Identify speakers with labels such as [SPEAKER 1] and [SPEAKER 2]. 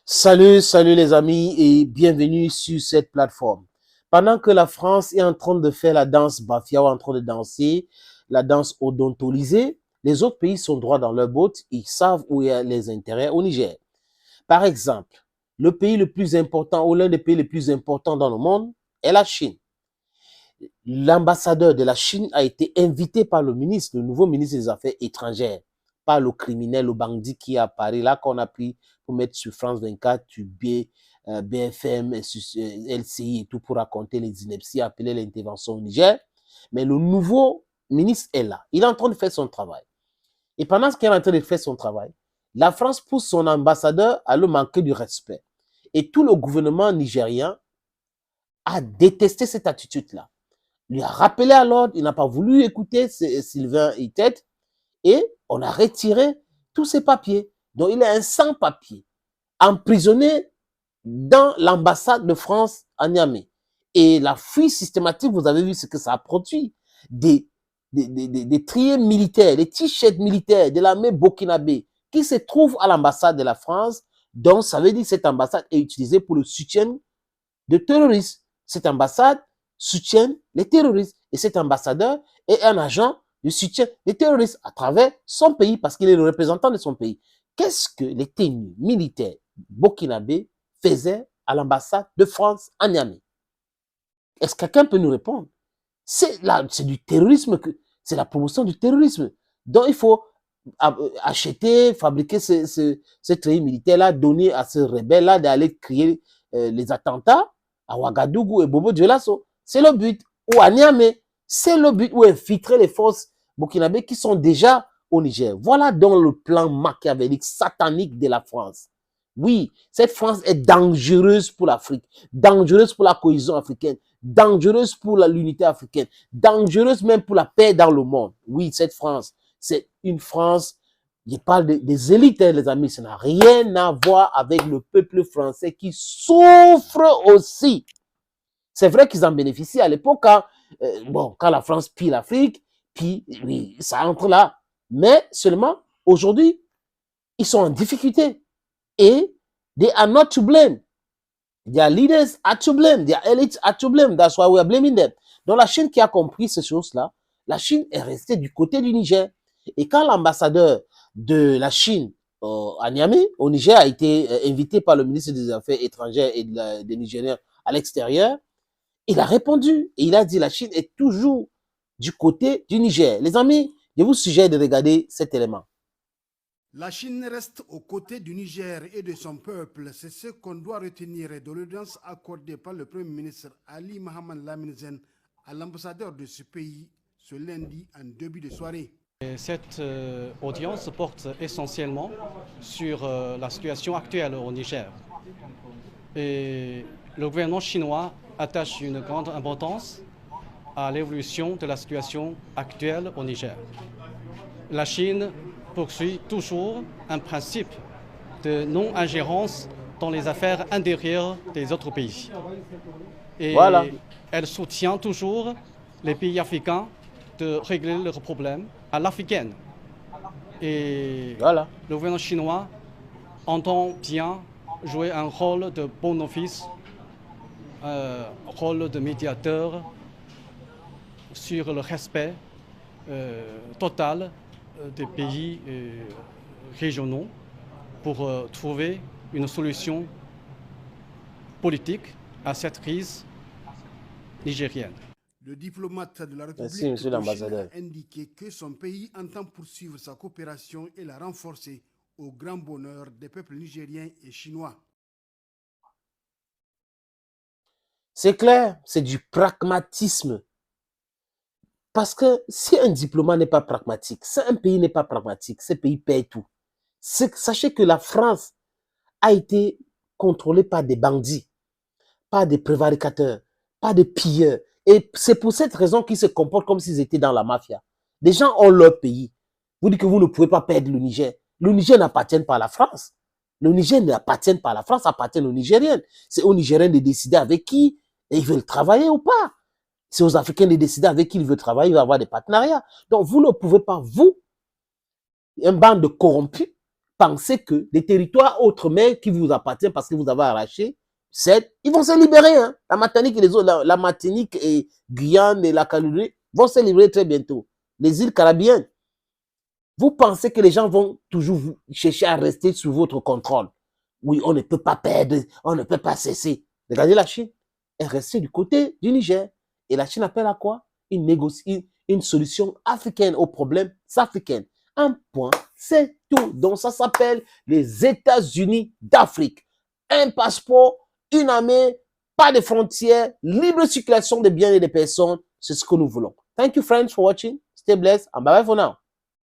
[SPEAKER 1] Salut les amis et bienvenue sur cette plateforme. Pendant que la France est en train de faire la danse Bafia ou en train de danser la danse odontolisée, les autres pays sont droits dans leur botte, ils savent où il y a les intérêts au Niger. Par exemple, le pays le plus important ou l'un des pays les plus importants dans le monde est la Chine. L'ambassadeur de la Chine a été invité par le nouveau ministre des Affaires étrangères, pas le criminel, le bandit qui est à Paris, là qu'on a pris pour mettre sur France 24, sur BFM, LCI et tout pour raconter les inepties, appeler l'intervention au Niger. Mais le nouveau ministre est là. Il est en train de faire son travail. Et pendant qu'il est en train de faire son travail, la France pousse son ambassadeur à le manquer du respect. Et tout le gouvernement nigérien a détesté cette attitude-là. Lui a rappelé à l'ordre, il n'a pas voulu écouter Sylvain Itet et on a retiré tous ses papiers. Donc il est un sans-papier, emprisonné dans l'ambassade de France à Niamey. Et la fuite systématique, vous avez vu ce que ça a produit. Des triers militaires, des t-shirts militaires de l'armée burkinabé qui se trouvent à l'ambassade de la France. Donc ça veut dire que cette ambassade est utilisée pour le soutien de terroristes. Cette ambassade soutient les terroristes. Et cet ambassadeur est un agent de soutien des terroristes à travers son pays parce qu'il est le représentant de son pays. Qu'est-ce que les tenues militaires burkinabés faisaient à l'ambassade de France à Niamey? Est-ce que quelqu'un peut nous répondre? C'est du terrorisme, c'est la promotion du terrorisme. Donc il faut acheter, fabriquer ce train militaire-là, donner à ce rebelle-là d'aller créer les attentats à Ouagadougou et Bobo Dioulasso. C'est le but. Ou à Niamey, c'est le but. Ou infiltrer les forces burkinabées qui sont déjà au Niger. Voilà donc le plan machiavélique, satanique de la France. Oui, cette France est dangereuse pour l'Afrique, dangereuse pour la cohésion africaine, dangereuse pour l'unité africaine, dangereuse même pour la paix dans le monde. Oui, cette France, c'est une France, je parle des élites, hein, les amis, ça n'a rien à voir avec le peuple français qui souffre aussi. C'est vrai qu'ils en bénéficient à l'époque quand la France pille l'Afrique, puis oui, ça entre là. Mais seulement, aujourd'hui, ils sont en difficulté. Et they are not to blame. Their leaders are to blame. Their elites are to blame. That's why we are blaming them. Donc la Chine qui a compris ces choses-là, la Chine est restée du côté du Niger. Et quand l'ambassadeur de la Chine à Niamey, au Niger, a été invité par le ministre des Affaires étrangères et des Nigériens à l'extérieur, il a répondu et il a dit la Chine est toujours du côté du Niger. Les amis, je vous suggère de regarder cet élément.
[SPEAKER 2] La Chine reste aux côtés du Niger et de son peuple. C'est ce qu'on doit retenir de l'audience accordée par le Premier ministre Ali Mohamed Lamine Zen à l'ambassadeur de ce pays ce lundi en début de soirée.
[SPEAKER 3] Cette audience porte essentiellement sur la situation actuelle au Niger. Et le gouvernement chinois attache une grande importance à l'évolution de la situation actuelle au Niger. La Chine poursuit toujours un principe de non-ingérence dans les affaires intérieures des autres pays. Et voilà. Elle soutient toujours les pays africains de régler leurs problèmes à l'africaine. Et voilà. Le gouvernement chinois entend bien jouer un rôle de bon office, rôle de médiateur sur le respect total des pays régionaux pour trouver une solution politique à cette crise nigérienne.
[SPEAKER 2] Le diplomate de la République de Chine a indiqué que son pays entend poursuivre sa coopération et la renforcer au grand bonheur des peuples nigériens et chinois.
[SPEAKER 1] C'est clair, c'est du pragmatisme. Parce que si un diplomate n'est pas pragmatique, si un pays n'est pas pragmatique, ce pays paye tout. Sachez que la France a été contrôlée par des bandits, par des prévaricateurs, par des pilleurs. Et c'est pour cette raison qu'ils se comportent comme s'ils étaient dans la mafia. Des gens ont leur pays. Vous dites que vous ne pouvez pas perdre le Niger. Le Niger n'appartient pas à la France. Le Niger n'appartient pas à la France, appartient aux Nigériens. C'est aux Nigériens de décider avec qui ils veulent travailler ou pas. C'est aux Africains de décider avec qui ils veulent travailler, ils veulent avoir des partenariats. Donc, vous ne pouvez pas, vous, un bande de corrompus, pensez que les territoires autres mais qui vous appartiennent parce que vous avez arraché, ils vont se libérer. Hein. La Martinique et les autres, la Martinique et Guyane et la Calédonie vont se libérer très bientôt. Les îles Caraïbes. Vous pensez que les gens vont toujours chercher à rester sous votre contrôle. Oui, on ne peut pas perdre, on ne peut pas cesser. Regardez la Chine. Elle reste du côté du Niger. Et la Chine appelle à quoi? Une solution africaine aux problèmes africains. Un point, c'est tout. Donc ça s'appelle les États-Unis d'Afrique. Un passeport, une armée, pas de frontières, libre circulation des biens et des personnes. C'est ce que nous voulons. Thank you friends for watching. Stay blessed and bye bye for now.